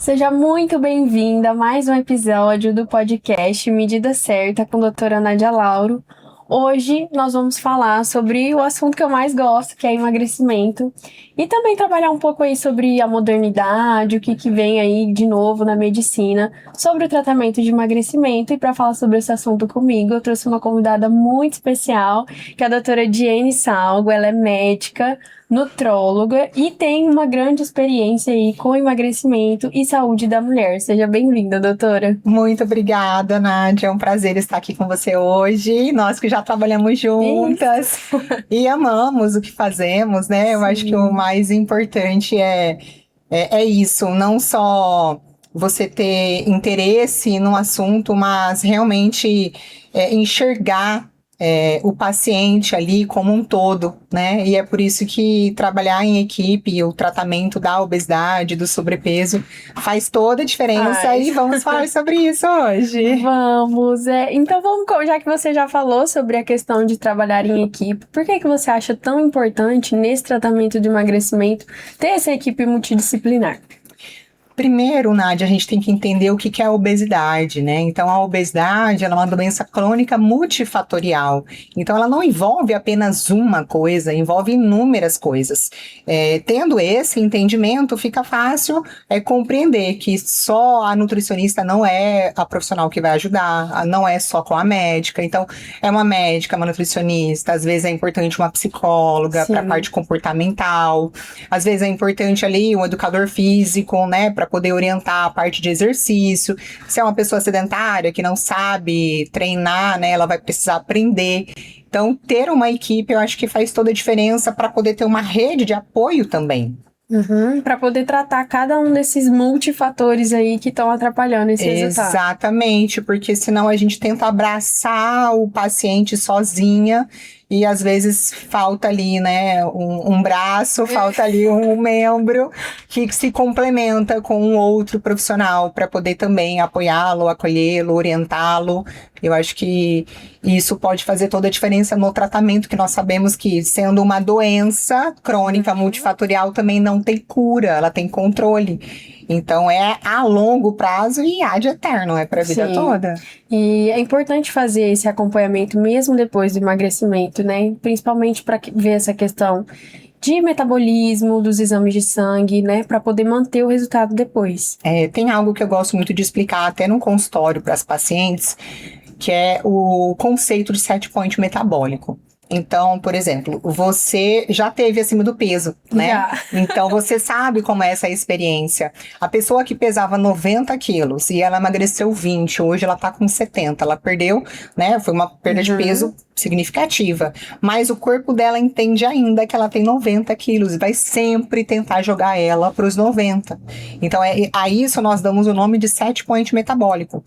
Seja muito bem-vinda a mais um episódio do podcast Medida Certa com a doutora Nádia Lauro. Hoje nós vamos falar sobre o assunto que eu mais gosto, que é emagrecimento, e também trabalhar um pouco aí sobre a modernidade, o que vem aí de novo na medicina, sobre o tratamento de emagrecimento. E para falar sobre esse assunto comigo, eu trouxe uma convidada muito especial, que é a doutora Diene Salgo. Ela é médica, nutróloga e tem uma grande experiência aí com emagrecimento e saúde da mulher. Seja bem-vinda, doutora. Muito obrigada, Nádia. É um prazer estar aqui com você hoje. Nós que já trabalhamos juntas e amamos o que fazemos, né? Eu acho que o mais importante é isso, não só você ter interesse no assunto, mas realmente enxergar o paciente ali como um todo, né? E é por isso que trabalhar em equipe, o tratamento da obesidade, do sobrepeso, faz toda a diferença. E vamos falar sobre isso hoje. Vamos. Então vamos, já que você já falou sobre a questão de trabalhar em equipe, por que você acha tão importante nesse tratamento de emagrecimento ter essa equipe multidisciplinar? Primeiro, Nádia, a gente tem que entender o que é a obesidade, né? Então, a obesidade, ela é uma doença crônica multifatorial. Então, ela não envolve apenas uma coisa, envolve inúmeras coisas. Tendo esse entendimento, fica fácil compreender que só a nutricionista não é a profissional que vai ajudar, não é só com a médica. Então, é uma médica, uma nutricionista, às vezes é importante uma psicóloga para a parte comportamental, às vezes é importante ali um educador físico, né, para poder orientar a parte de exercício. Se é uma pessoa sedentária que não sabe treinar, né, ela vai precisar aprender. Então, ter uma equipe, eu acho que faz toda a diferença para poder ter uma rede de apoio também. Para poder tratar cada um desses multifatores aí que estão atrapalhando esse resultado. Exatamente, porque senão a gente tenta abraçar o paciente sozinha e às vezes falta ali, né, um braço, falta ali um membro que se complementa com um outro profissional para poder também apoiá-lo, acolhê-lo, orientá-lo. Eu acho que isso pode fazer toda a diferença no tratamento, que nós sabemos que, sendo uma doença crônica multifatorial, também não tem cura, ela tem controle. Então, é a longo prazo e ad eterno, é para a vida toda. E é importante fazer esse acompanhamento mesmo depois do emagrecimento, né? Principalmente para ver essa questão de metabolismo, dos exames de sangue, né? Para poder manter o resultado depois. Tem algo que eu gosto muito de explicar até no consultório para as pacientes, que é o conceito de set point metabólico. Então, por exemplo, você já teve acima do peso, né? Já. Então, você sabe como é essa experiência. A pessoa que pesava 90 quilos e ela emagreceu 20, hoje ela tá com 70. Ela perdeu, né? Foi uma perda de peso significativa. Mas o corpo dela entende ainda que ela tem 90 quilos e vai sempre tentar jogar ela para os 90. Então, a isso nós damos o nome de set point metabólico.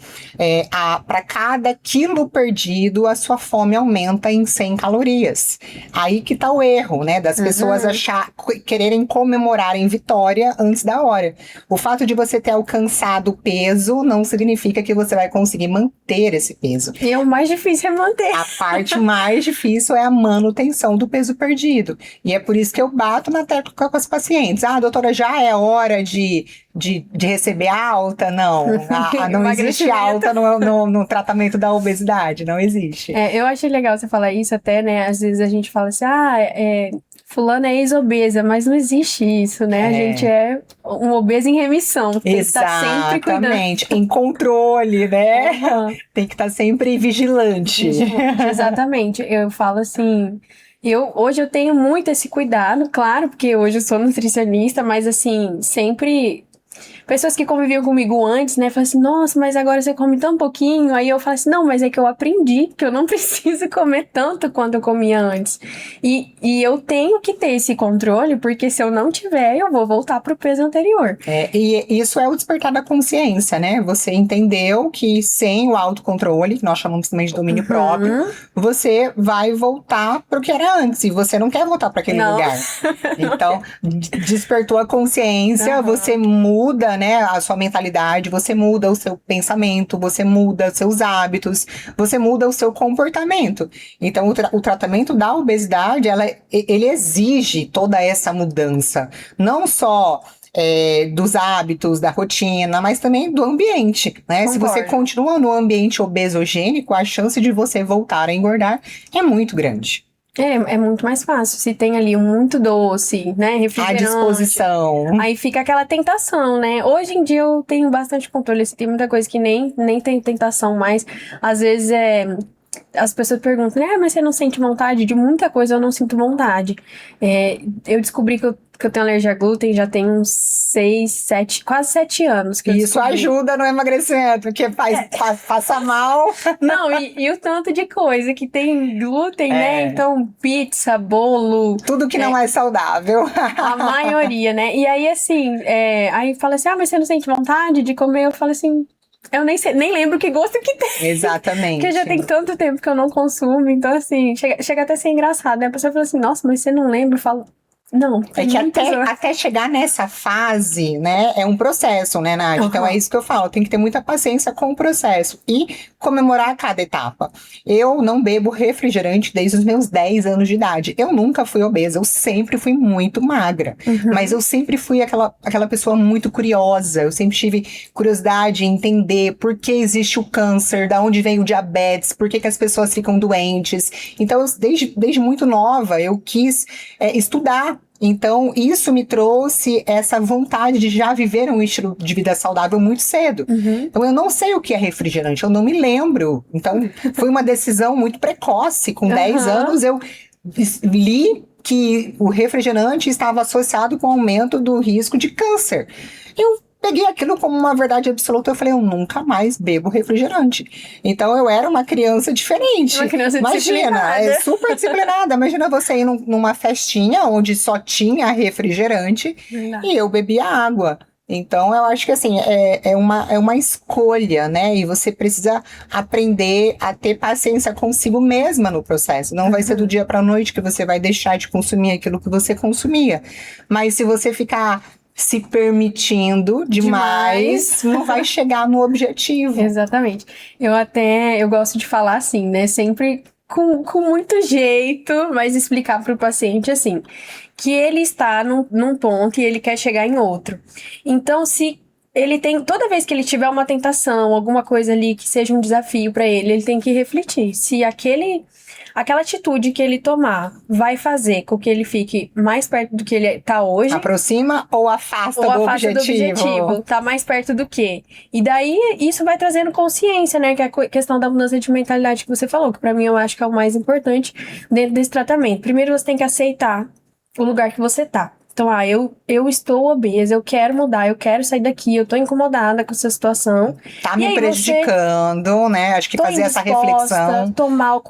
Para cada quilo perdido, a sua fome aumenta em 100 calorias. Aí que tá o erro, né? Das pessoas quererem comemorar em vitória antes da hora. O fato de você ter alcançado o peso não significa que você vai conseguir manter esse peso. E o mais difícil é manter. A parte mais difícil é a manutenção do peso perdido. E é por isso que eu bato na tecla com as pacientes. Doutora, já é hora de receber alta? Não. Não existe alta no tratamento da obesidade. Não existe. Eu achei legal você falar isso até, né? Às vezes a gente fala assim, fulana é ex-obesa, mas não existe isso, né? A gente é um obeso em remissão. Tem que estar sempre cuidando. Exatamente. Em controle, né? Tem que estar sempre vigilante. Exatamente. Eu falo assim... Hoje eu tenho muito esse cuidado, claro, porque hoje eu sou nutricionista, mas assim, sempre... Pessoas que conviviam comigo antes, né, falam assim, nossa, mas agora você come tão pouquinho. Aí eu falo assim, não, mas é que eu aprendi que eu não preciso comer tanto quanto eu comia antes. E eu tenho que ter esse controle, porque se eu não tiver, eu vou voltar pro peso anterior. E isso é o despertar da consciência, né? Você entendeu que sem o autocontrole, que nós chamamos também de domínio próprio, você vai voltar pro que era antes. E você não quer voltar para aquele lugar. Então, despertou a consciência, você muda, né, a sua mentalidade, você muda o seu pensamento, você muda seus hábitos, você muda o seu comportamento. Então, o tratamento da obesidade, ele exige toda essa mudança. Não só dos hábitos, da rotina, mas também do ambiente, né? Se você Concordo. continua no ambiente obesogênico, a chance de você voltar a engordar é muito grande. É muito mais fácil. Se tem ali muito doce, né? À Refrigerante. disposição. Aí fica aquela tentação, né? Hoje em dia eu tenho bastante controle. Assim, tem muita coisa que nem tem tentação mais. Às vezes as pessoas perguntam, mas você não sente vontade? De muita coisa eu não sinto vontade. Eu descobri que eu tenho alergia a glúten já tem uns 6, 7, quase 7 anos que eu Isso descobri. ajuda no emagrecimento, porque passa mal. Não, e o tanto de coisa que tem glúten, né? Então, pizza, bolo, Tudo que não é saudável. a maioria, né? E aí, assim, aí fala assim, mas você não sente vontade de comer? Eu falo assim, eu nem lembro que gosto que tem. Exatamente. Porque já tem tanto tempo que eu não consumo, então assim, chega até a ser engraçado, né? A pessoa fala assim, nossa, mas você não lembra? Eu falo, não. É que muitos anos. até chegar nessa fase, né, é um processo, né, Nath? Então é isso que eu falo, tem que ter muita paciência com o processo e comemorar cada etapa. Eu não bebo refrigerante desde os meus 10 anos de idade. Eu nunca fui obesa, eu sempre fui muito magra. Mas eu sempre fui aquela pessoa muito curiosa, eu sempre tive curiosidade em entender por que existe o câncer, da onde vem o diabetes, por que as pessoas ficam doentes. Então, desde muito nova, eu quis estudar. Então, isso me trouxe essa vontade de já viver um estilo de vida saudável muito cedo. Então, eu não sei o que é refrigerante, eu não me lembro. Então, foi uma decisão muito precoce. Com 10 anos, eu li que o refrigerante estava associado com o aumento do risco de câncer. Eu peguei aquilo como uma verdade absoluta. Eu falei, eu nunca mais bebo refrigerante. Então, eu era uma criança diferente. Uma criança Imagina, disciplinada. super disciplinada. Imagina você ir numa festinha onde só tinha refrigerante e eu bebia água. Então, eu acho que assim, é uma escolha, né? E você precisa aprender a ter paciência consigo mesma no processo. Não vai ser do dia para a noite que você vai deixar de consumir aquilo que você consumia. Mas se você ficar se permitindo demais, não vai chegar no objetivo. Exatamente. Eu gosto de falar assim, né? Sempre com muito jeito, mas explicar para o paciente assim, que ele está num ponto e ele quer chegar em outro. Então, se ele tem, toda vez que ele tiver uma tentação, alguma coisa ali que seja um desafio para ele tem que refletir se aquela atitude que ele tomar vai fazer com que ele fique mais perto do que ele tá hoje. Aproxima ou afasta do objetivo? Tá mais perto do quê? E daí, isso vai trazendo consciência, né? Que é a questão da mudança de mentalidade que você falou, que pra mim eu acho que é o mais importante dentro desse tratamento. Primeiro, você tem que aceitar o lugar que você tá. Então, eu estou obesa, eu quero mudar, eu quero sair daqui, eu tô incomodada com essa situação. Tá me prejudicando, né? Acho que fazer essa reflexão. Tô mal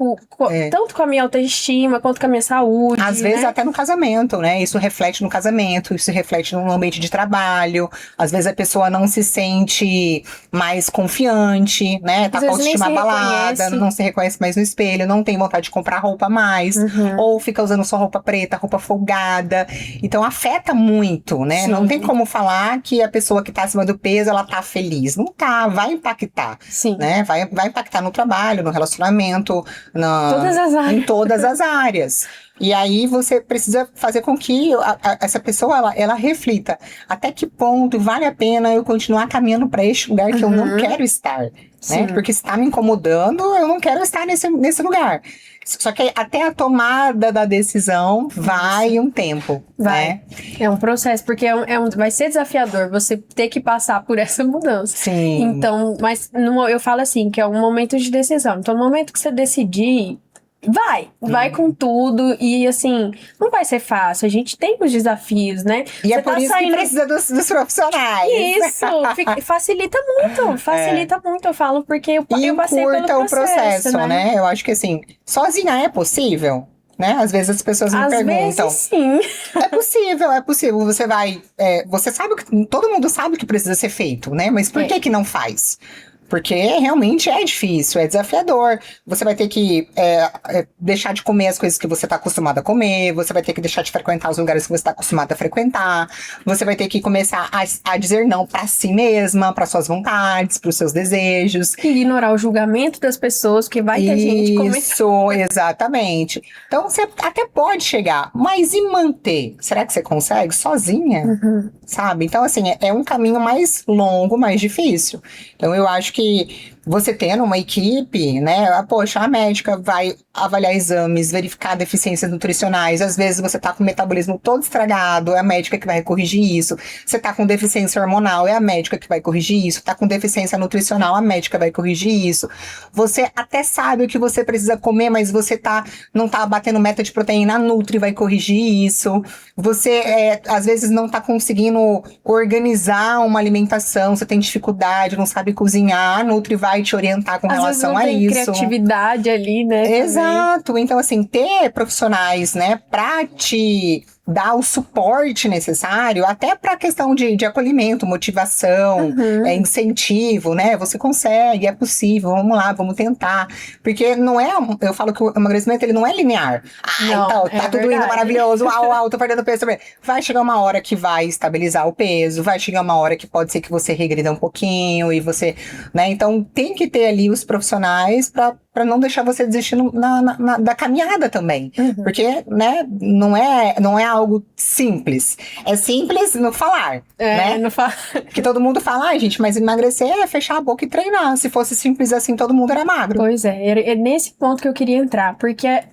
tanto com a minha autoestima, quanto com a minha saúde. Às vezes até no casamento, né? Isso reflete no casamento, isso reflete no ambiente de trabalho. Às vezes a pessoa não se sente mais confiante, né? Tá com a autoestima abalada, não se reconhece mais no espelho, não tem vontade de comprar roupa mais. Ou fica usando só roupa preta, roupa folgada. Então, afeta muito, né? Sim. Não tem como falar que a pessoa que tá acima do peso, ela tá feliz. Não tá, vai impactar. Sim. Né? Vai impactar no trabalho, no relacionamento, em todas as áreas. E aí você precisa fazer com que essa pessoa, ela reflita até que ponto vale a pena eu continuar caminhando para este lugar que eu não quero estar. Né? Porque se tá me incomodando, eu não quero estar nesse lugar. Só que até a tomada da decisão vai um tempo. Vai. Né? É um processo, porque vai ser desafiador você ter que passar por essa mudança. Sim. Então, mas eu falo assim, que é um momento de decisão. Então, no momento que você decidir, vai com tudo e assim, não vai ser fácil, a gente tem os desafios, né? E é por isso que precisa dos profissionais. Isso, facilita muito, eu falo, porque eu passei pelo processo. O processo, né? Eu acho que assim, sozinha é possível? Né? Às vezes as pessoas me perguntam. Às vezes, sim. É possível. Você vai... você sabe que... Todo mundo sabe o que precisa ser feito, né? Mas por que não faz? Porque realmente é difícil, é desafiador. Você vai ter que deixar de comer as coisas que você está acostumado a comer, você vai ter que deixar de frequentar os lugares que você está acostumado a frequentar, você vai ter que começar a dizer não para si mesma, para suas vontades, para os seus desejos. Ignorar o julgamento das pessoas, porque vai ter gente comentando. Isso, exatamente. Então, você até pode chegar, mas e manter? Será que você consegue sozinha? Uhum. Sabe? Então, assim, é um caminho mais longo, mais difícil. Então, eu acho que você tendo uma equipe, né? Poxa, a médica vai avaliar exames, verificar deficiências nutricionais. Às vezes você tá com o metabolismo todo estragado, é a médica que vai corrigir isso. Você tá com deficiência hormonal, é a médica que vai corrigir isso. Tá com deficiência nutricional, a médica vai corrigir isso. Você até sabe o que você precisa comer, mas você não tá batendo meta de proteína, a Nutri vai corrigir isso. Você, às vezes, não tá conseguindo organizar uma alimentação, você tem dificuldade, não sabe cozinhar, a Nutri vai te orientar com Às relação vezes não a tem isso. criatividade ali, né? Exato. Então, assim, ter profissionais, né, pra te dar o suporte necessário, até para a questão de acolhimento, motivação, incentivo, né? Você consegue, é possível, vamos lá, vamos tentar. Porque não é, eu falo que o emagrecimento, ele não é linear. Não, então, tá tudo indo maravilhoso, tô perdendo peso também. Vai chegar uma hora que vai estabilizar o peso, vai chegar uma hora que pode ser que você regrida um pouquinho e você, né? Então, tem que ter ali os profissionais para não deixar você desistir da caminhada também. Porque, né, não é algo simples. É simples no falar, né? No Que todo mundo fala, gente, mas emagrecer é fechar a boca e treinar. Se fosse simples assim, todo mundo era magro. Pois é nesse ponto que eu queria entrar, porque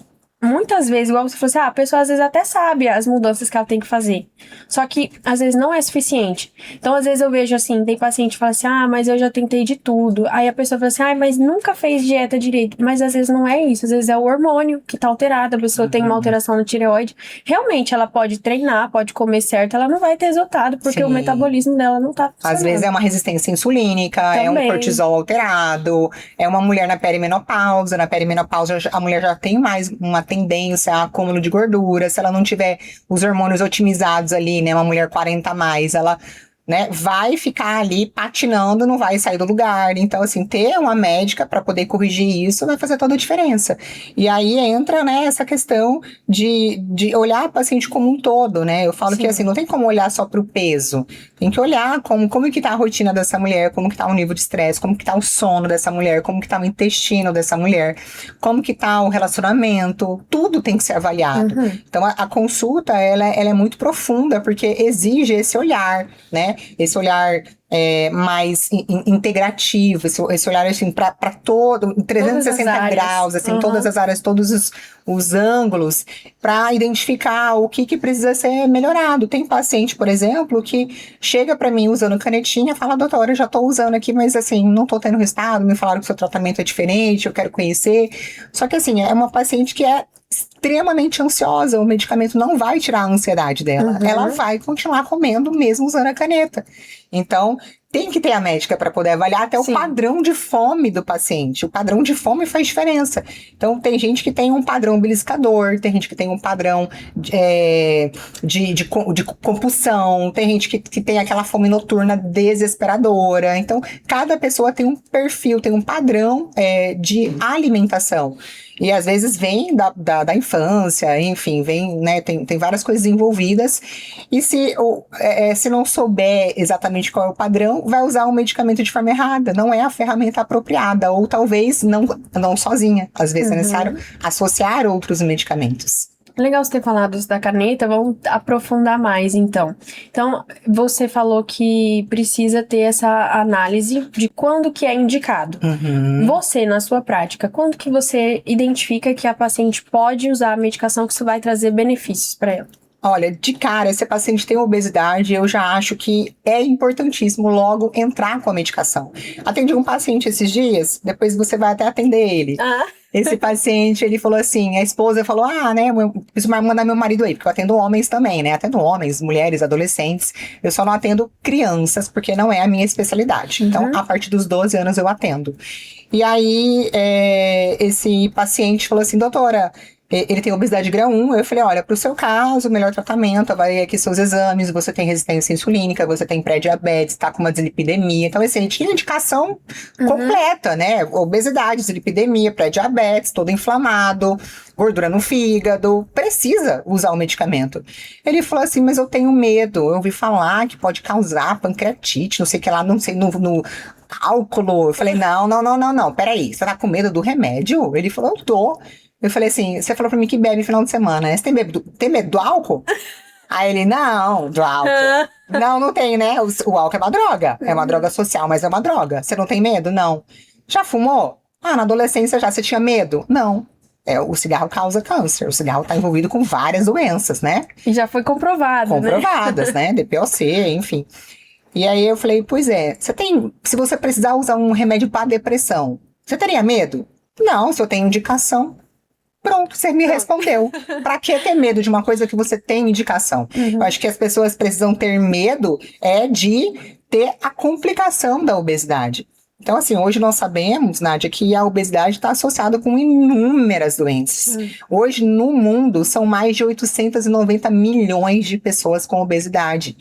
muitas vezes, igual você falou assim, a pessoa às vezes até sabe as mudanças que ela tem que fazer. Só que, às vezes, não é suficiente. Então, às vezes eu vejo assim, tem paciente que fala assim, mas eu já tentei de tudo. Aí a pessoa fala assim, mas nunca fez dieta direito. Mas às vezes não é isso, às vezes é o hormônio que tá alterado, a pessoa tem uma alteração na tireoide. Realmente, ela pode treinar, pode comer certo, ela não vai ter resultado, porque o metabolismo dela não tá funcionando. Às vezes é uma resistência insulínica, Também. É um cortisol alterado, é uma mulher na perimenopausa. Na perimenopausa, a mulher já tem mais uma tendência a acúmulo de gordura. Se ela não tiver os hormônios otimizados ali, né, uma mulher 40 a mais, ela, né, vai ficar ali patinando, não vai sair do lugar. Então, assim, ter uma médica para poder corrigir isso vai fazer toda a diferença. E aí entra, né, essa questão de olhar o paciente como um todo, né? Eu falo que, assim, não tem como olhar só para o peso. Tem que olhar como que tá a rotina dessa mulher, como que tá o nível de estresse, como que tá o sono dessa mulher, como que tá o intestino dessa mulher, como que tá o relacionamento. Tudo tem que ser avaliado. Então, a consulta, ela é muito profunda, porque exige esse olhar, né? Esse olhar mais integrativo, esse olhar assim, para todo, 360 graus, assim, todas as áreas, todos os ângulos, para identificar o que precisa ser melhorado. Tem paciente, por exemplo, que chega para mim usando canetinha e fala, doutora, eu já estou usando aqui, mas assim, não estou tendo resultado, me falaram que o seu tratamento é diferente, eu quero conhecer. Só que assim, é uma paciente que é extremamente ansiosa, o medicamento não vai tirar a ansiedade dela, ela vai continuar comendo mesmo usando a caneta. Então, tem que ter a médica para poder avaliar até o padrão de fome do paciente. O padrão de fome faz diferença. Então, tem gente que tem um padrão beliscador, tem gente que tem um padrão de compulsão, tem gente que tem aquela fome noturna desesperadora. Então, cada pessoa tem um perfil, tem um padrão de alimentação. E às vezes vem da infância, enfim, vem, né, tem várias coisas envolvidas. E se não souber exatamente qual é o padrão, vai usar o medicamento de forma errada, não é a ferramenta apropriada, ou talvez não sozinha. Às vezes é necessário associar outros medicamentos. Legal você ter falado isso da caneta, vamos aprofundar mais então. Então, você falou que precisa ter essa análise de quando que é indicado. Você, na sua prática, quando que você identifica que a paciente pode usar a medicação que isso vai trazer benefícios para ela? Olha, de cara, se a paciente tem obesidade, eu já acho que é importantíssimo logo entrar com a medicação. Atendi um paciente esses dias, depois você vai até atender ele. Esse paciente, ele falou assim, a esposa falou, né, preciso mandar meu marido aí, porque eu atendo homens também, né, atendo homens, mulheres, adolescentes, eu só não atendo crianças, porque não é a minha especialidade. Então, a partir dos 12 anos eu atendo. E aí, esse paciente falou assim, doutora, Ele tem obesidade grau 1, eu falei, olha, para o seu caso, o melhor tratamento, avalie aqui seus exames, você tem resistência insulínica, você tem pré-diabetes, está com uma dislipidemia. Então, assim, ele tinha indicação completa, né? Obesidade, dislipidemia, pré-diabetes, todo inflamado, gordura no fígado, precisa usar o medicamento. Ele falou assim, mas eu tenho medo, eu ouvi falar que pode causar pancreatite, não sei o que lá, não sei, no cálculo. Eu falei, não, peraí, você tá com medo do remédio? Ele falou, eu tô. Eu falei assim, você falou pra mim que bebe no final de semana, né? Você tem medo do álcool? Aí ele, não, do álcool. Não tem, né? O álcool é uma droga. É uma droga social, mas é uma droga. Você não tem medo? Não. Já fumou? Na adolescência já você tinha medo? Não. O cigarro causa câncer. O cigarro tá envolvido com várias doenças, né? E já foi comprovado, Comprovadas, né? DPOC, enfim. E aí eu falei, pois é, se você precisar usar um remédio para depressão, você teria medo? Não, se eu tenho indicação. Pronto, você me respondeu. Pra que ter medo de uma coisa que você tem indicação? Eu acho que as pessoas precisam ter medo de ter a complicação da obesidade. Então, assim, hoje nós sabemos, Nádia, que a obesidade está associada com inúmeras doenças. Hoje, no mundo, são mais de 890 milhões de pessoas com obesidade.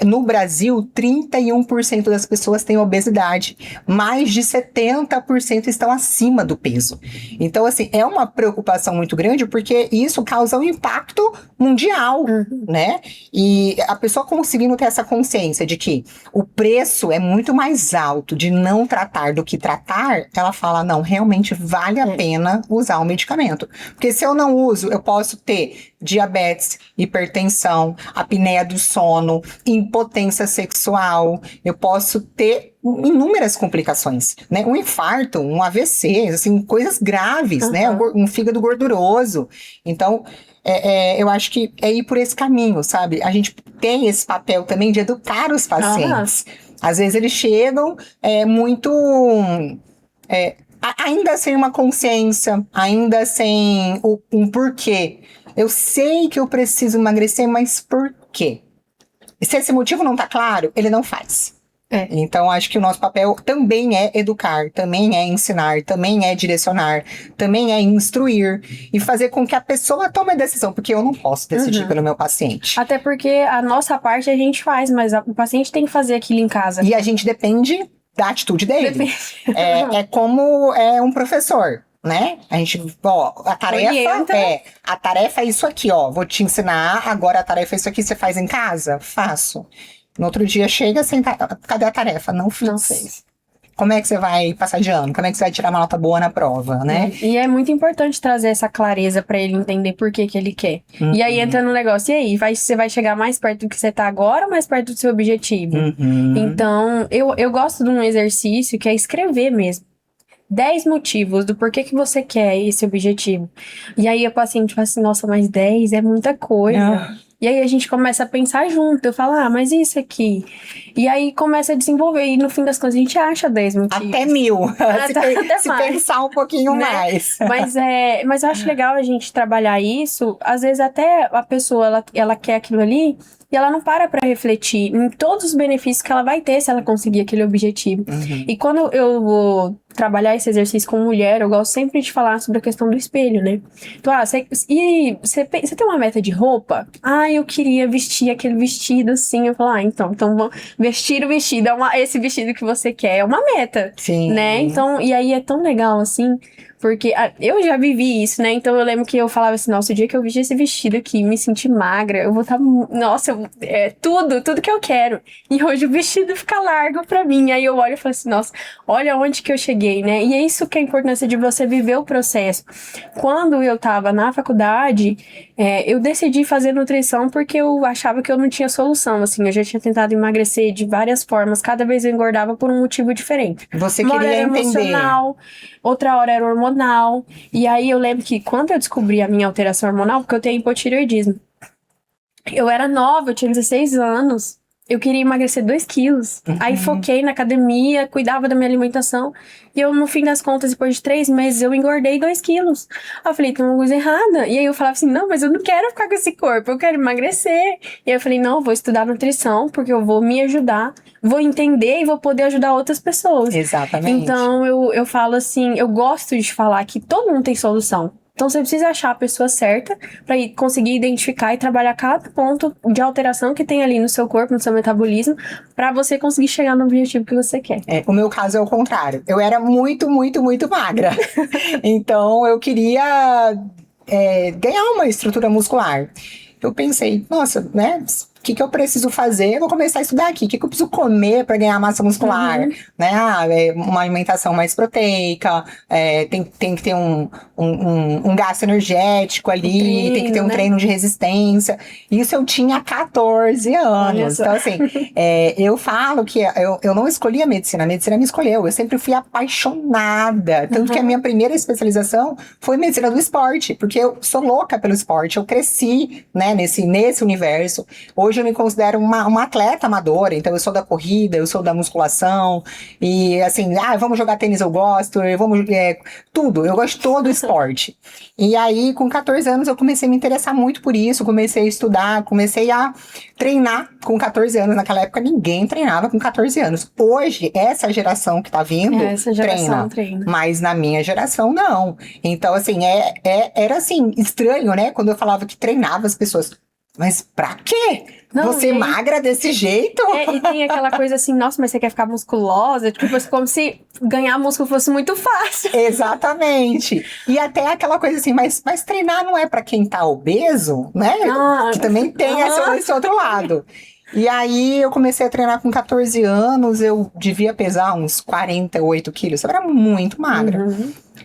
No Brasil, 31% das pessoas têm obesidade. Mais de 70% estão acima do peso. Então, assim, é uma preocupação muito grande, porque isso causa um impacto mundial, né? E a pessoa conseguindo ter essa consciência de que o preço é muito mais alto de não tratar do que tratar, ela fala, não, realmente vale a pena usar o medicamento. Porque se eu não uso, eu posso ter diabetes, hipertensão, apneia do sono, impotência sexual, eu posso ter inúmeras complicações, né? Um infarto, um AVC, assim, coisas graves, né? Um fígado gorduroso. Então, eu acho que é ir por esse caminho, sabe? A gente tem esse papel também de educar os pacientes. Às vezes eles chegam muito... ainda sem uma consciência, ainda sem um porquê. Eu sei que eu preciso emagrecer, mas por quê? E se esse motivo não tá claro, ele não faz. Então, acho que o nosso papel também é educar, também é ensinar, também é direcionar, também é instruir e fazer com que a pessoa tome a decisão, porque eu não posso decidir pelo meu paciente. Até porque a nossa parte a gente faz, mas o paciente tem que fazer aquilo em casa. E a gente depende da atitude dele. É como um professor, né? A gente, a tarefa é isso aqui, vou te ensinar, agora a tarefa é isso aqui, você faz em casa? Faço. No outro dia chega, cadê a tarefa? Não fiz. Não fez. Como é que você vai passar de ano? Como é que você vai tirar uma nota boa na prova, né? E é muito importante trazer essa clareza pra ele entender por que ele quer. E aí entra no negócio, e aí? Você vai chegar mais perto do que você tá agora ou mais perto do seu objetivo? Então, eu gosto de um exercício que é escrever mesmo. 10 motivos do porquê que você quer esse objetivo. E aí o paciente fala assim, nossa, mas 10 é muita coisa. E aí a gente começa a pensar junto. Eu falo, mas isso aqui? E aí começa a desenvolver. E no fim das contas a gente acha 10 motivos. Até 1000. Se mais. pensar um pouquinho mais. Mas eu acho legal a gente trabalhar isso. Às vezes até a pessoa, ela quer aquilo ali. E ela não para refletir em todos os benefícios que ela vai ter se ela conseguir aquele objetivo. E quando eu vou trabalhar esse exercício com mulher, eu gosto sempre de falar sobre a questão do espelho, né? Então, você tem uma meta de roupa? Eu queria vestir aquele vestido assim. Eu falo, então vamos vestir o vestido. Esse vestido que você quer é uma meta. Sim. Né? Então, e aí é tão legal assim. Porque eu já vivi isso, né? Então eu lembro que eu falava assim, nossa, o dia que eu vestir esse vestido aqui, me sentir magra, eu vou estar, nossa, tudo que eu quero. E hoje o vestido fica largo pra mim. Aí eu olho e falo assim, nossa, olha onde que eu cheguei, né? E é isso que é a importância de você viver o processo. Quando eu tava na faculdade, eu decidi fazer nutrição porque eu achava que eu não tinha solução, assim. Eu já tinha tentado emagrecer de várias formas, cada vez eu engordava por um motivo diferente. Você queria entender. Emocional, outra hora era hormonal. E aí eu lembro que quando eu descobri a minha alteração hormonal, porque eu tenho hipotireoidismo, eu era nova, eu tinha 16 anos, eu queria emagrecer 2 quilos. Aí foquei na academia, cuidava da minha alimentação. E eu, no fim das contas, depois de 3 meses, eu engordei 2 quilos. Aí eu falei, tem uma coisa errada. E aí eu falava assim, não, mas eu não quero ficar com esse corpo, eu quero emagrecer. E aí eu falei, não, eu vou estudar nutrição, porque eu vou me ajudar, vou entender e vou poder ajudar outras pessoas. Exatamente. Então, eu falo assim, eu gosto de falar que todo mundo tem solução. Então você precisa achar a pessoa certa para conseguir identificar e trabalhar cada ponto de alteração que tem ali no seu corpo, no seu metabolismo, para você conseguir chegar no objetivo que você quer. O meu caso é o contrário. Eu era muito, muito, muito magra. Então eu queria ganhar uma estrutura muscular. Eu pensei, nossa, né? O que eu preciso fazer? Eu vou começar a estudar aqui. O que eu preciso comer para ganhar massa muscular? Né? Uma alimentação mais proteica, tem que ter um gasto energético ali, tem que ter um treino de resistência. Isso eu tinha 14 anos. Então, assim, eu falo que eu não escolhi a medicina me escolheu. Eu sempre fui apaixonada. Tanto que a minha primeira especialização foi medicina do esporte, porque eu sou louca pelo esporte. Eu cresci, né, nesse universo. Hoje eu me considero uma atleta amadora, então eu sou da corrida, eu sou da musculação, e assim, vamos jogar tênis, eu gosto, tudo, eu gosto de todo o esporte. E aí, com 14 anos, eu comecei a me interessar muito por isso, comecei a estudar, comecei a treinar com 14 anos. Naquela época, ninguém treinava com 14 anos. Hoje, essa geração que tá vindo, treina. Mas na minha geração, não. Então, assim, era assim, estranho, né? Quando eu falava que treinava as pessoas. Mas pra quê? Você magra desse jeito? E tem aquela coisa assim, nossa, mas você quer ficar musculosa? Tipo, como se ganhar músculo fosse muito fácil. Exatamente. E até aquela coisa assim, mas treinar não é pra quem tá obeso, né? Que também tem esse outro lado. E aí eu comecei a treinar com 14 anos, eu devia pesar uns 48 quilos, eu era muito magra.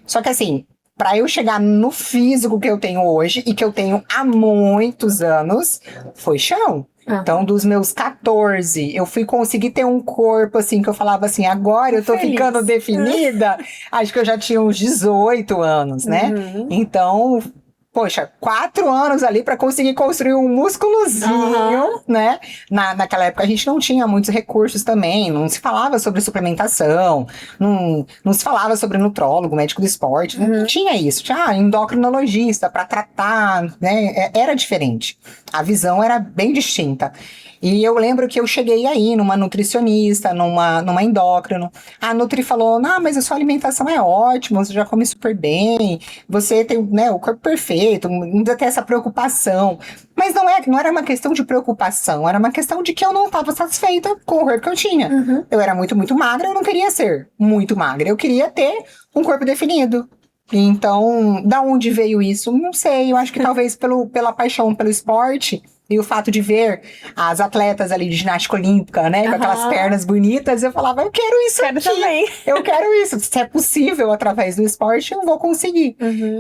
Só que assim, para eu chegar no físico que eu tenho hoje e que eu tenho há muitos anos, foi chão. Então, dos meus 14, eu fui conseguir ter um corpo, assim, que eu falava assim, agora eu tô ficando definida. Acho que eu já tinha uns 18 anos, né? Então, poxa, 4 anos ali para conseguir construir um músculozinho, né? Naquela época a gente não tinha muitos recursos também, não se falava sobre suplementação, não se falava sobre nutrólogo, médico do esporte, não tinha isso. Tinha endocrinologista para tratar, né? Era diferente. A visão era bem distinta. E eu lembro que eu cheguei aí numa nutricionista, numa endócrino. A Nutri falou, não, mas a sua alimentação é ótima, você já come super bem, você tem, né, o corpo perfeito, não precisa ter essa preocupação. Mas não era uma questão de preocupação, era uma questão de que eu não estava satisfeita com o corpo que eu tinha. Eu era muito, muito magra, eu não queria ser muito magra, eu queria ter um corpo definido. Então, da onde veio isso? Não sei, eu acho que talvez pela paixão pelo esporte e o fato de ver as atletas ali de ginástica olímpica, né, com aquelas pernas bonitas, eu falava, eu quero isso aqui. Também. Eu quero isso. Se é possível através do esporte, eu vou conseguir.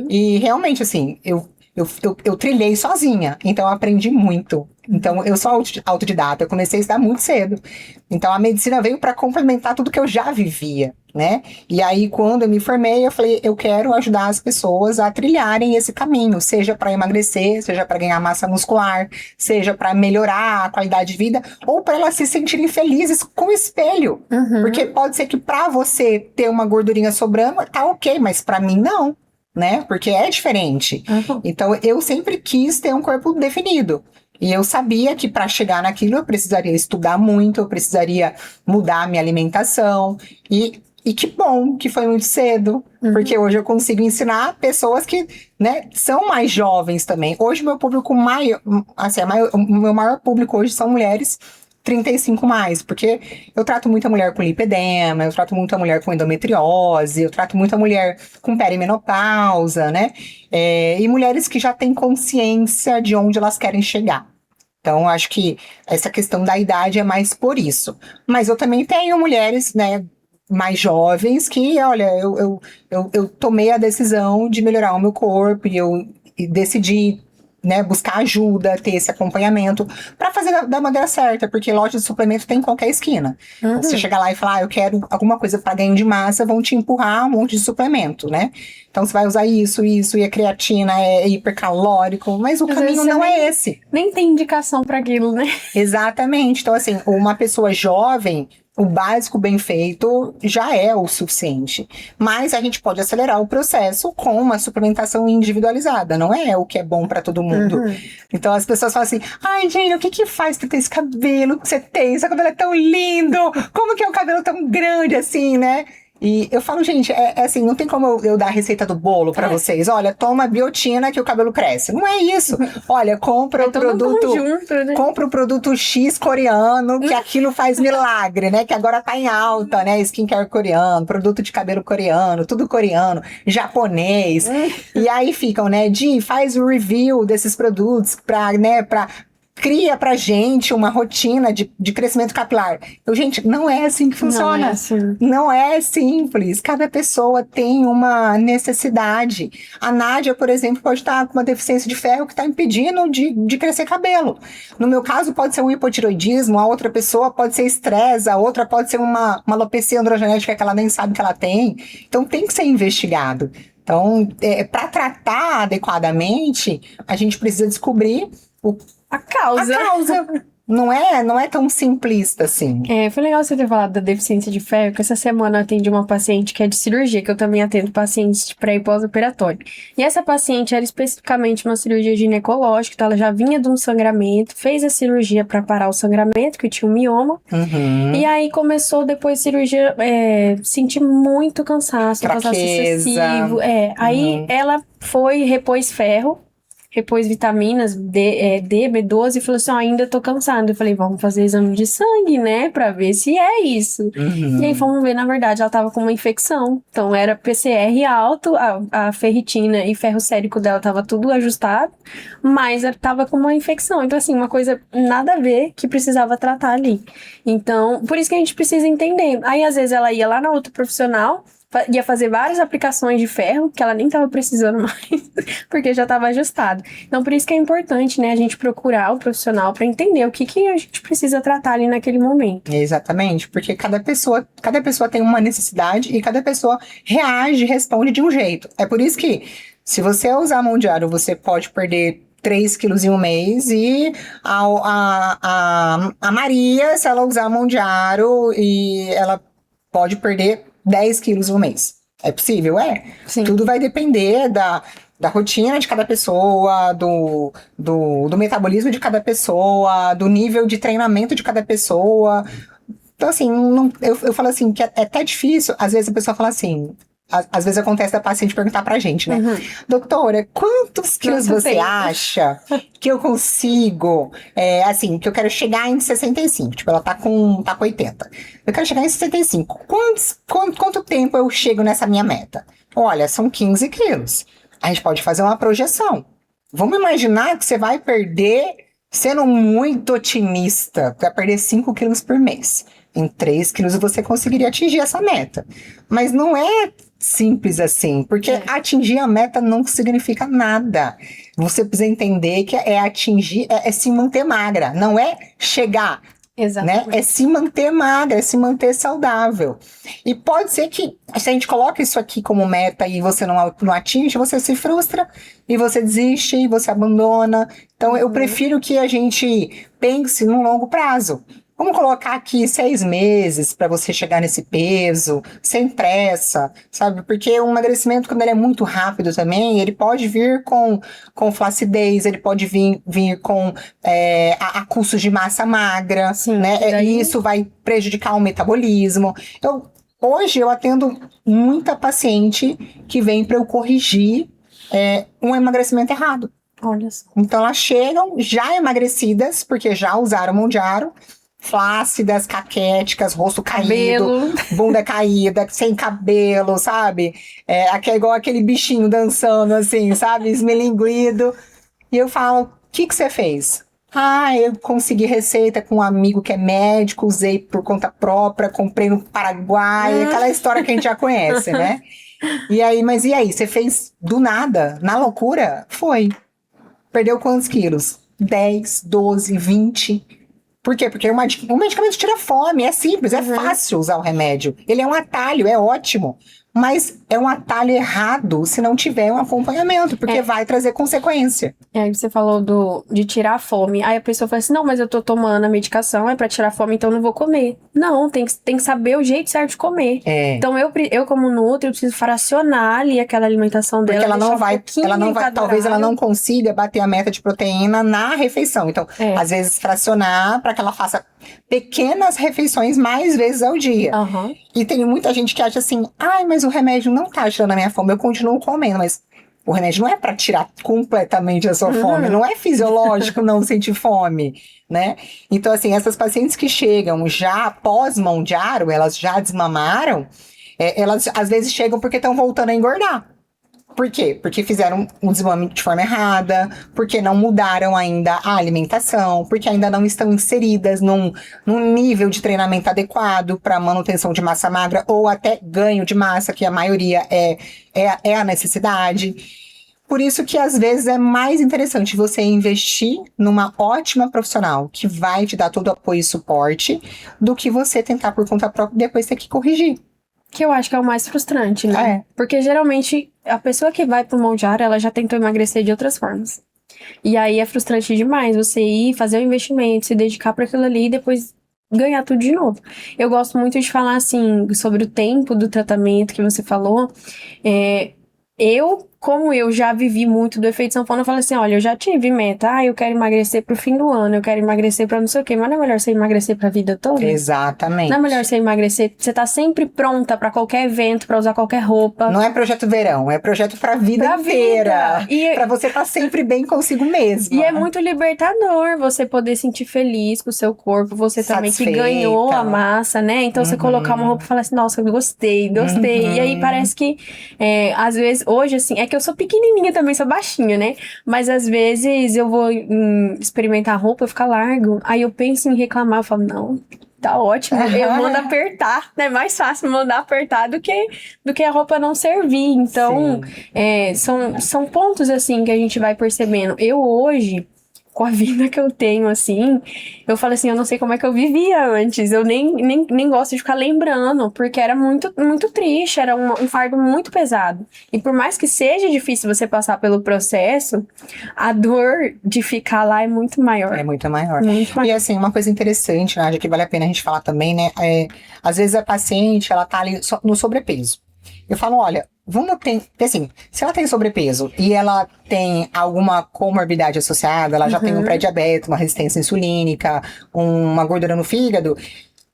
E realmente, assim, eu trilhei sozinha, então eu aprendi muito. Então, eu sou autodidata, eu comecei a estudar muito cedo. Então, a medicina veio para complementar tudo que eu já vivia, né? E aí, quando eu me formei, eu falei, eu quero ajudar as pessoas a trilharem esse caminho, seja para emagrecer, seja para ganhar massa muscular, seja para melhorar a qualidade de vida, ou para elas se sentirem felizes com o espelho. Porque pode ser que para você ter uma gordurinha sobrando, tá ok, mas para mim não, né? Porque é diferente. Então, eu sempre quis ter um corpo definido. E eu sabia que para chegar naquilo eu precisaria estudar muito, eu precisaria mudar a minha alimentação. E que bom que foi muito cedo, porque hoje eu consigo ensinar pessoas que, né, são mais jovens também. Hoje o meu público maior, assim, o meu maior público hoje são mulheres 35 mais, porque eu trato muita mulher com lipedema, eu trato muita mulher com endometriose, eu trato muita mulher com perimenopausa, né? E mulheres que já têm consciência de onde elas querem chegar. Então, acho que essa questão da idade é mais por isso. Mas eu também tenho mulheres, né, mais jovens que, olha, eu tomei a decisão de melhorar o meu corpo e decidi, né, buscar ajuda, ter esse acompanhamento para fazer da maneira certa, porque loja de suplemento tem em qualquer esquina. Você chegar lá e falar, eu quero alguma coisa para ganho de massa, vão te empurrar um monte de suplemento, né? Então você vai usar isso, e a creatina é hipercalórico, mas o caminho não é esse. Nem tem indicação para aquilo, né? Exatamente. Então, assim, uma pessoa jovem, o básico bem feito já é o suficiente. Mas a gente pode acelerar o processo com uma suplementação individualizada. Não é o que é bom para todo mundo. Então as pessoas falam assim, ai, gente, o que faz pra ter esse cabelo que você tem? Seu cabelo é tão lindo! Como que é um cabelo tão grande assim, né? E eu falo, gente, é assim, não tem como eu dar a receita do bolo pra vocês. Olha, toma biotina que o cabelo cresce. Não é isso. Olha, compra o produto, conjunto, né? compra o produto X coreano, que aquilo faz milagre, né? Que agora tá em alta, né? Skincare coreano, produto de cabelo coreano, tudo coreano, japonês. E aí ficam, né? Faz o review desses produtos cria pra gente uma rotina de crescimento capilar. Então, gente, não é assim que funciona. Não é assim. Não é simples. Cada pessoa tem uma necessidade. A Nádia, por exemplo, pode estar com uma deficiência de ferro que está impedindo de crescer cabelo. No meu caso, pode ser um hipotiroidismo, a outra pessoa pode ser estresse, a outra pode ser uma alopecia androgenética que ela nem sabe que ela tem. Então, tem que ser investigado. Então, para tratar adequadamente, a gente precisa descobrir A causa. a causa. Não é tão simplista assim. Foi legal você ter falado da deficiência de ferro, porque essa semana eu atendi uma paciente que é de cirurgia, que eu também atendo pacientes de pré e pós-operatório. E essa paciente era especificamente uma cirurgia ginecológica, então ela já vinha de um sangramento, fez a cirurgia para parar o sangramento, que tinha um mioma, e aí começou depois da cirurgia sentir muito cansaço Fraqueza. excessivo. Aí ela foi, repôs ferro, repôs vitaminas D, B12 e falou assim, ainda tô cansada. Eu falei, vamos fazer exame de sangue, né, pra ver se é isso. E aí fomos ver, na verdade, ela tava com uma infecção. Então era PCR alto, a ferritina e ferro sérico dela tava tudo ajustado, mas ela tava com uma infecção. Então assim, uma coisa nada a ver que precisava tratar ali. Então, por isso que a gente precisa entender. Aí às vezes ela ia lá na outra profissional, ia fazer várias aplicações de ferro, que ela nem tava precisando mais, porque já tava ajustado. Então, por isso que é importante, né, a gente procurar o profissional para entender o que a gente precisa tratar ali naquele momento. Exatamente, porque cada pessoa tem uma necessidade e cada pessoa reage, responde de um jeito. É por isso que, se você usar mão de aro, você pode perder 3 quilos em um mês, e a Maria, se ela usar mão de aro, e ela pode perder 10 quilos no mês. É possível? Sim. Tudo vai depender da rotina de cada pessoa, do metabolismo de cada pessoa, do nível de treinamento de cada pessoa. Então, assim, eu falo assim, que é até difícil. Às vezes a pessoa fala assim, às vezes acontece da paciente perguntar pra gente, né? Doutora, quantos quilos você acha que eu consigo, assim, que eu quero chegar em 65? Tipo, ela tá com 80. Eu quero chegar em 65. Quanto tempo eu chego nessa minha meta? Olha, são 15 quilos. A gente pode fazer uma projeção. Vamos imaginar que você vai perder, sendo muito otimista, vai perder 5 quilos por mês. Em 3 quilos você conseguiria atingir essa meta. Mas não é simples assim, porque atingir a meta não significa nada. Você precisa entender que atingir, é se manter magra, não é chegar. Exatamente. Né? É se manter magra, é se manter saudável. E pode ser que, se a gente coloca isso aqui como meta e você não atinge, você se frustra e você desiste e você abandona. Então, eu prefiro que a gente pense num longo prazo. Vamos colocar aqui 6 meses para você chegar nesse peso, sem pressa, sabe? Porque o emagrecimento, quando ele é muito rápido também, ele pode vir com flacidez, ele pode vir com acúmulos de massa magra, sim, né? E isso vai prejudicar o metabolismo. Hoje eu atendo muita paciente que vem para eu corrigir um emagrecimento errado. Olha só. Então elas chegam já emagrecidas, porque já usaram mão de aro, flácidas, caquéticas, rosto caído, bunda caída, sem cabelo, sabe? É igual aquele bichinho dançando, assim, sabe? Esmelinguido. E eu falo, o que você fez? Eu consegui receita com um amigo que é médico, usei por conta própria, comprei no Paraguai, aquela história que a gente já conhece, né? Mas e aí, você fez do nada, na loucura? Foi. Perdeu quantos quilos? 10, 12, 20... Por quê? Porque o medicamento tira fome, é simples, é fácil usar o remédio. Ele é um atalho, é ótimo. Mas é um atalho errado se não tiver um acompanhamento, porque vai trazer consequência. Aí você falou de tirar a fome. Aí a pessoa fala assim, não, mas eu tô tomando a medicação, é pra tirar a fome, então eu não vou comer. Não, tem que saber o jeito certo de comer. Então eu como nutri, eu preciso fracionar ali aquela alimentação dela. Porque ela não vai, talvez ela não consiga bater a meta de proteína na refeição. Então, às vezes, fracionar para que ela faça pequenas refeições mais vezes ao dia. Aham. E tem muita gente que acha assim, ai, mas o remédio não tá tirando a minha fome, eu continuo comendo, mas o remédio não é para tirar completamente a sua fome, não é fisiológico não sentir fome, né? Então, assim, essas pacientes que chegam já após mão de aro, elas já desmamaram, elas às vezes chegam porque estão voltando a engordar. Por quê? Porque fizeram um desmame de forma errada, porque não mudaram ainda a alimentação, porque ainda não estão inseridas num nível de treinamento adequado para manutenção de massa magra ou até ganho de massa, que a maioria é a necessidade. Por isso que às vezes é mais interessante você investir numa ótima profissional que vai te dar todo o apoio e suporte do que você tentar por conta própria e depois ter que corrigir. Que eu acho que é o mais frustrante, né? Porque geralmente a pessoa que vai pro mão de ar, ela já tentou emagrecer de outras formas. E aí é frustrante demais você ir fazer o investimento, se dedicar para aquilo ali e depois ganhar tudo de novo. Eu gosto muito de falar assim sobre o tempo do tratamento que você falou. Como eu já vivi muito do efeito sanfona, eu falo assim, olha, eu já tive meta, eu quero emagrecer pro fim do ano, eu quero emagrecer pra não sei o quê, mas não é melhor você emagrecer pra vida toda? Exatamente. Não é melhor você emagrecer, você tá sempre pronta pra qualquer evento, pra usar qualquer roupa. Não é projeto verão, é projeto pra vida inteira. Pra você estar sempre bem consigo mesma. E é muito libertador você poder sentir feliz com o seu corpo, você também que ganhou a massa, né? Então você colocar uma roupa e falar assim, nossa, eu gostei. E aí parece que, às vezes, hoje assim, é que eu sou pequenininha também, sou baixinha, né? Mas às vezes eu vou experimentar a roupa, ficar largo, aí eu penso em reclamar, eu falo, não, tá ótimo, eu mando apertar, né? É mais fácil mandar apertar do que a roupa não servir. Então, são pontos assim que a gente vai percebendo. Eu hoje, com a vida que eu tenho, assim, eu falo assim, eu não sei como é que eu vivia antes, eu nem gosto de ficar lembrando, porque era muito, muito triste, era um fardo muito pesado. E por mais que seja difícil você passar pelo processo, a dor de ficar lá é muito maior. É muito maior. E assim, uma coisa interessante, Nádia, que vale a pena a gente falar também, né, às vezes a paciente, ela tá ali no sobrepeso. Eu falo, olha, assim, se ela tem sobrepeso e ela tem alguma comorbidade associada, ela já tem um pré-diabetes, uma resistência insulínica, uma gordura no fígado,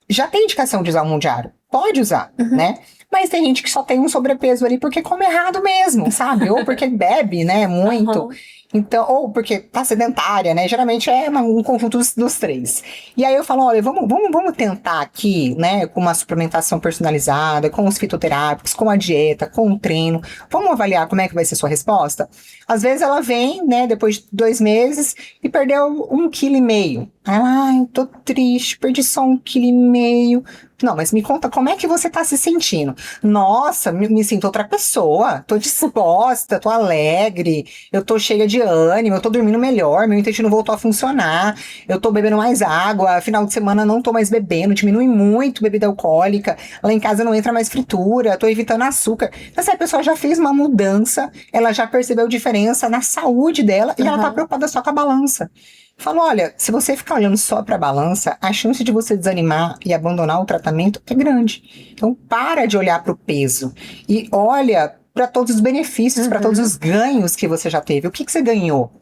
já tem indicação de usar o mão de aro. Pode usar, né? Mas tem gente que só tem um sobrepeso ali porque come errado mesmo, sabe? Ou porque bebe, né, muito. Então, ou porque tá sedentária, né? Geralmente é um conjunto dos três. E aí eu falo, olha, vamos tentar aqui, né? Com uma suplementação personalizada, com os fitoterápicos, com a dieta, com o treino. Vamos avaliar como é que vai ser a sua resposta? Às vezes ela vem, né? Depois de 2 meses e perdeu 1,5 kg. Ai, tô triste, perdi só 1,5 kg. Não, mas me conta como é que você tá se sentindo. Nossa, me sinto outra pessoa. Tô disposta, tô alegre, eu tô cheia de ânimo, eu tô dormindo melhor, meu intestino voltou a funcionar, eu tô bebendo mais água, final de semana não tô mais bebendo, diminui muito bebida alcoólica, lá em casa não entra mais fritura, tô evitando açúcar. Essa pessoa já fez uma mudança, ela já percebeu diferença na saúde dela e ela tá preocupada só com a balança. Falo, olha, se você ficar olhando só para a balança, a chance de você desanimar e abandonar o tratamento é grande. Então, para de olhar para o peso e olha para todos os benefícios, para todos os ganhos que você já teve. O que você ganhou?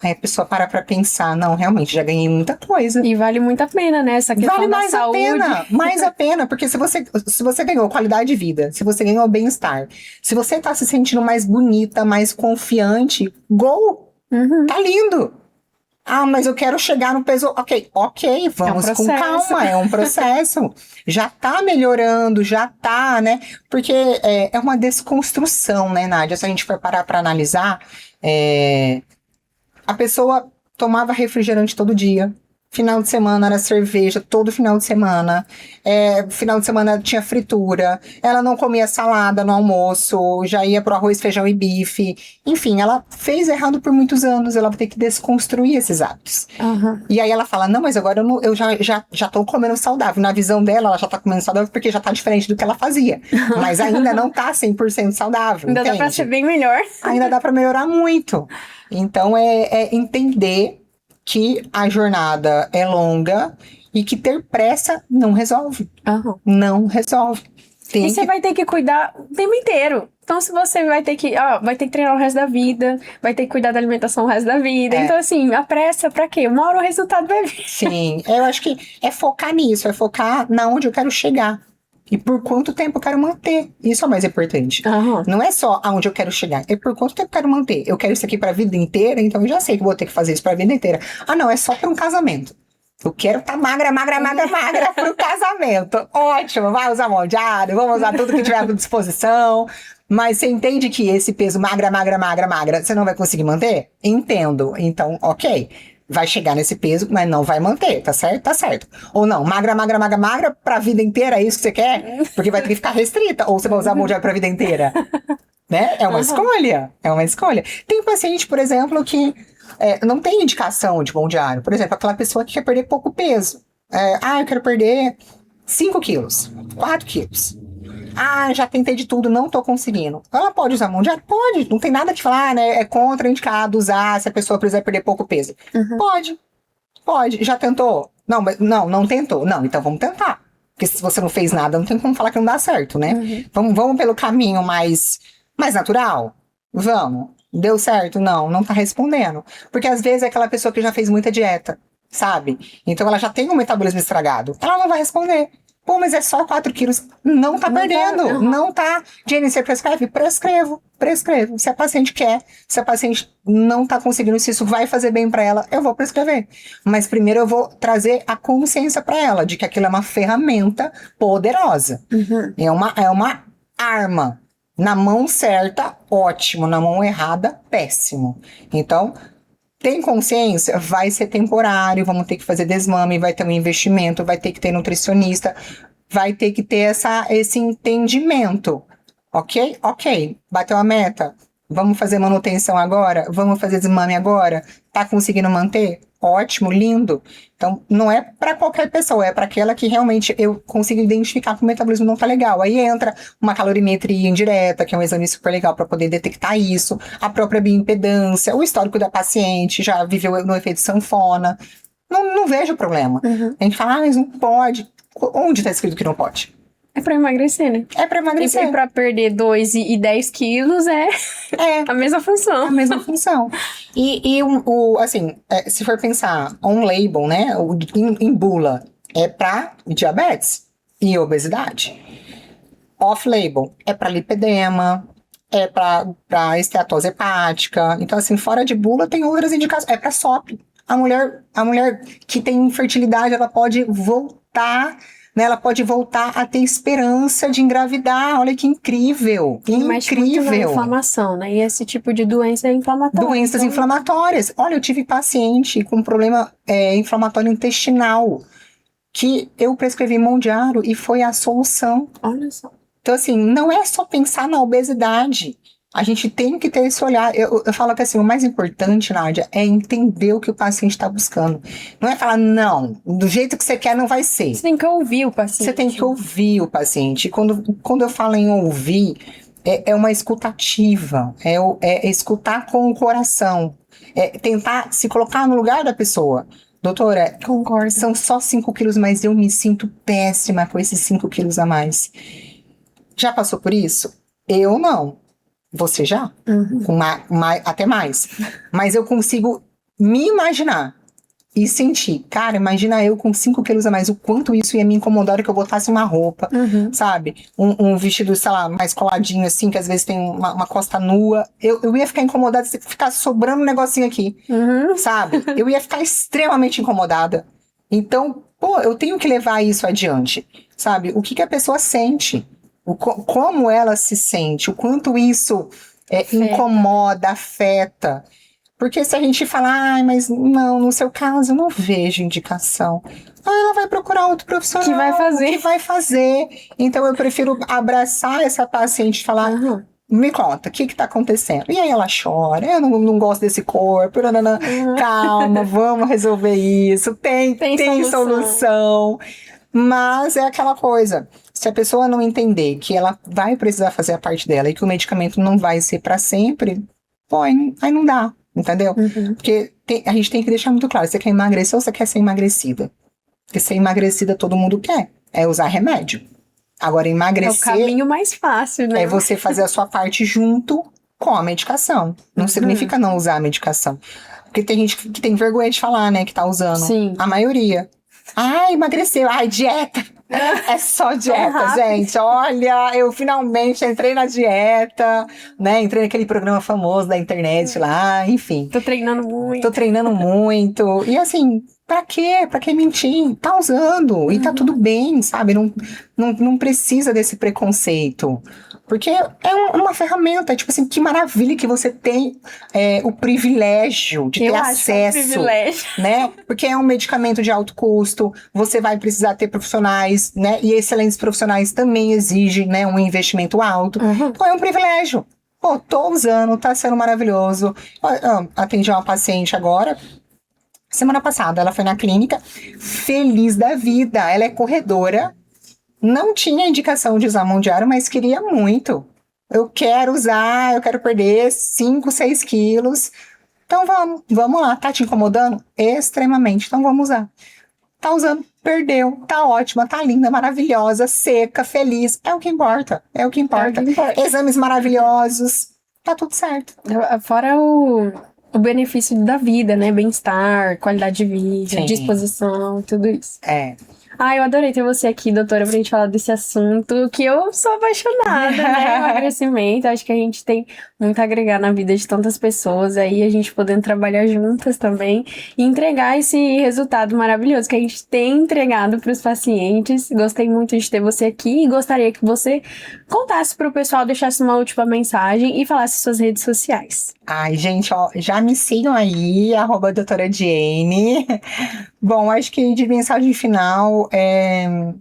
Aí a pessoa para pensar, não, realmente, já ganhei muita coisa. E vale muito a pena, né? Essa questão vale mais da saúde. Mais a pena, porque se você ganhou qualidade de vida, se você ganhou bem-estar, se você tá se sentindo mais bonita, mais confiante, gol! Tá lindo! Ah, mas eu quero chegar no peso. Ok, vamos com calma, é um processo. Já tá melhorando, já tá, né? Porque é uma desconstrução, né, Nádia? Se a gente for parar pra analisar, a pessoa tomava refrigerante todo dia. Final de semana era cerveja, todo final de semana. Final de semana tinha fritura. Ela não comia salada no almoço, já ia pro arroz, feijão e bife. Enfim, ela fez errado por muitos anos. Ela vai ter que desconstruir esses hábitos. E aí ela fala, não, mas agora eu já tô comendo saudável. Na visão dela, ela já tá comendo saudável porque já tá diferente do que ela fazia. Mas ainda não tá 100% saudável, ainda dá pra ser bem melhor. Ainda dá pra melhorar muito. Então, é entender que a jornada é longa e que ter pressa não resolve. Não resolve. E você vai ter que cuidar o tempo inteiro. Então, se você vai ter que treinar o resto da vida, vai ter que cuidar da alimentação o resto da vida. Então, assim, a pressa pra quê? Uma hora o resultado vai vir. Sim, eu acho que é focar nisso, é focar na onde eu quero chegar. E por quanto tempo eu quero manter. Isso é o mais importante. Aham. Não é só aonde eu quero chegar, é por quanto tempo eu quero manter. Eu quero isso aqui pra vida inteira, então eu já sei que eu vou ter que fazer isso pra vida inteira. Ah, não, é só pra um casamento. Eu quero estar magra pro casamento. Ótimo, vai usar mão de ar, vamos usar tudo que tiver à disposição. Mas você entende que esse peso magra, você não vai conseguir manter? Entendo. Então, ok. Vai chegar nesse peso, mas não vai manter, tá certo? Tá certo. Ou não, magra pra vida inteira, é isso que você quer? Porque vai ter que ficar restrita. Ou você vai usar mão de ar pra vida inteira. Né? É uma escolha. É uma escolha. Tem paciente, por exemplo, que não tem indicação de mão de ar. Por exemplo, aquela pessoa que quer perder pouco peso. Eu quero perder 5 quilos, 4 quilos. Já tentei de tudo, não tô conseguindo. Ela pode usar mão de ar? Pode. Não tem nada que falar, né? É contraindicado usar se a pessoa precisar perder pouco peso. Pode. Já tentou? Não tentou. Não, então vamos tentar. Porque se você não fez nada, não tem como falar que não dá certo, né? Vamos pelo caminho mais natural? Vamos. Deu certo? Não tá respondendo. Porque às vezes é aquela pessoa que já fez muita dieta, sabe? Então ela já tem um metabolismo estragado. Ela não vai responder. Pô, mas é só 4 quilos. Não tá perdendo. Não tá. Jenny, você prescreve? Prescrevo. Se a paciente quer, se a paciente não tá conseguindo, se isso vai fazer bem pra ela, eu vou prescrever. Mas primeiro eu vou trazer a consciência pra ela de que aquilo é uma ferramenta poderosa. É uma arma. Na mão certa, ótimo. Na mão errada, péssimo. Então, tem consciência? Vai ser temporário, vamos ter que fazer desmame, vai ter um investimento, vai ter que ter nutricionista, vai ter que ter esse entendimento. Ok? Bateu a meta? Vamos fazer manutenção agora? Vamos fazer desmame agora? Tá conseguindo manter? Ótimo, lindo. Então, não é para qualquer pessoa, é para aquela que realmente eu consigo identificar que o metabolismo não tá legal. Aí entra uma calorimetria indireta, que é um exame super legal para poder detectar isso, a própria bioimpedância, o histórico da paciente, já viveu no efeito sanfona. Não vejo problema. A gente fala, mas não pode. Onde tá escrito que não pode? É pra emagrecer, né? É pra emagrecer. E pra perder 2 e 10 quilos é a mesma função. A mesma função. Assim, se for pensar on label, né? Em bula, é pra diabetes e obesidade. Off label, é pra lipedema, é pra esteatose hepática. Então, assim, fora de bula tem outras indicações. É pra SOP. A mulher que tem infertilidade, ela pode voltar, né? Ela pode voltar a ter esperança de engravidar. Olha que incrível! Mas muito na inflamação, né? E esse tipo de doença é inflamatória. Doenças inflamatórias. Olha, eu tive paciente com problema inflamatório intestinal que eu prescrevi Mondiaro e foi a solução. Olha só. Então, assim, não é só pensar na obesidade. A gente tem que ter esse olhar. Eu falo que assim, o mais importante, Nádia, é entender o que o paciente está buscando. Não é falar, não, do jeito que você quer não vai ser. Você tem que ouvir o paciente. Você tem que ouvir o paciente. E quando eu falo em ouvir, é uma escutativa. É escutar com o coração. É tentar se colocar no lugar da pessoa. Doutora, concordo. São só 5 quilos, mas eu me sinto péssima com esses 5 quilos a mais. Já passou por isso? Eu não. Você já? Com até mais. Mas eu consigo me imaginar e sentir. Cara, imagina eu com 5 quilos a mais. O quanto isso ia me incomodar hora que eu botasse uma roupa, sabe? Um vestido, sei lá, mais coladinho assim, que às vezes tem uma costa nua. Eu ia ficar incomodada se ficar sobrando um negocinho aqui, sabe? Eu ia ficar extremamente incomodada. Então, eu tenho que levar isso adiante, sabe? O que a pessoa sente? Como ela se sente, o quanto isso incomoda, afeta. Porque se a gente falar, mas não, no seu caso eu não vejo indicação. Ela vai procurar outro profissional que vai fazer. Então eu prefiro abraçar essa paciente e falar, me conta, o que tá acontecendo? E aí ela chora, eu não gosto desse corpo, calma, vamos resolver isso, tem solução. Mas é aquela coisa, se a pessoa não entender que ela vai precisar fazer a parte dela e que o medicamento não vai ser para sempre, aí não dá, entendeu? Porque a gente tem que deixar muito claro, você quer emagrecer ou você quer ser emagrecida? Porque ser emagrecida todo mundo quer, é usar remédio. Agora, É o emagrecer caminho mais fácil, né? é você fazer a sua parte junto com a medicação. Não significa não usar a medicação. Porque tem gente que tem vergonha de falar, né, que tá usando. Sim. A maioria. Ai, emagreceu. Ai, dieta. É só dieta, rápido. gente. Olha, eu finalmente entrei na dieta, né? Entrei naquele programa famoso da internet lá, enfim. Tô treinando muito. Tô treinando muito. E assim, pra quê? Pra que mentir? Tá usando. E tá tudo bem, sabe? Não precisa desse preconceito. Porque é uma ferramenta, tipo assim, que maravilha que você tem o privilégio de ter Eu acho que é um acesso, privilégio. né? Porque é um medicamento de alto custo, você vai precisar ter profissionais, né? E excelentes profissionais também exigem, né, um investimento alto. Então é um privilégio. Pô, tô usando, tá sendo maravilhoso. Atendi uma paciente agora, semana passada, ela foi na clínica, feliz da vida. Ela é corredora, não tinha indicação de usar mão diário, mas queria muito. Eu quero usar, eu quero perder 5, 6 quilos. Então vamos lá. Tá te incomodando? Extremamente. Então vamos usar. Tá usando, perdeu, tá ótima, tá linda, maravilhosa, seca, feliz. É o que importa. É o que importa. É o que importa. Exames maravilhosos. Tá tudo certo. Fora o benefício da vida, né? Bem-estar, qualidade de vida, Sim. disposição, tudo isso. É. Eu adorei ter você aqui, doutora, pra gente falar desse assunto, que eu sou apaixonada, né? Emagrecimento. Acho que a gente tem muito a agregar na vida de tantas pessoas, aí a gente podendo trabalhar juntas também e entregar esse resultado maravilhoso que a gente tem entregado para os pacientes. Gostei muito de ter você aqui e gostaria que você contasse para o pessoal, deixasse uma última mensagem e falasse suas redes sociais. Ai, gente, ó, já me sigam aí, @doutora Jane. Bom, acho que de mensagem final é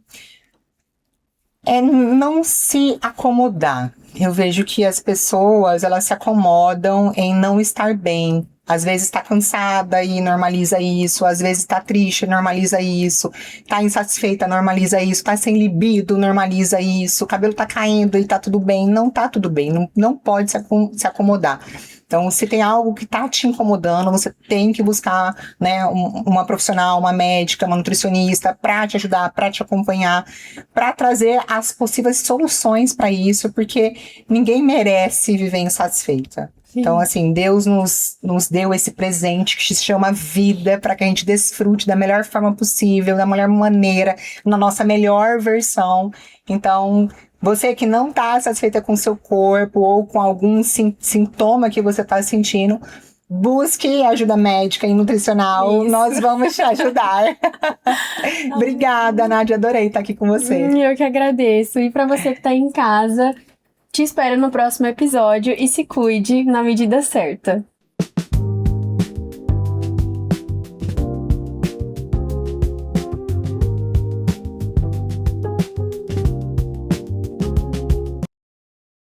não se acomodar. Eu vejo que as pessoas, elas se acomodam em não estar bem. Às vezes está cansada e normaliza isso, às vezes está triste, normaliza isso, está insatisfeita, normaliza isso, está sem libido, normaliza isso, o cabelo está caindo e está tudo bem. Não está tudo bem, não pode se acomodar. Então, se tem algo que está te incomodando, você tem que buscar, né, uma profissional, uma médica, uma nutricionista para te ajudar, para te acompanhar, para trazer as possíveis soluções para isso, porque ninguém merece viver insatisfeita. Sim. Então, assim, Deus nos deu esse presente que se chama vida para que a gente desfrute da melhor forma possível, da melhor maneira, na nossa melhor versão. Então, você que não está satisfeita com o seu corpo ou com algum sintoma que você está sentindo, busque ajuda médica e nutricional. Isso. Nós vamos te ajudar. Obrigada, Nádia. Adorei estar aqui com você. Eu que agradeço. E para você que está em casa, te espero no próximo episódio e se cuide na medida certa.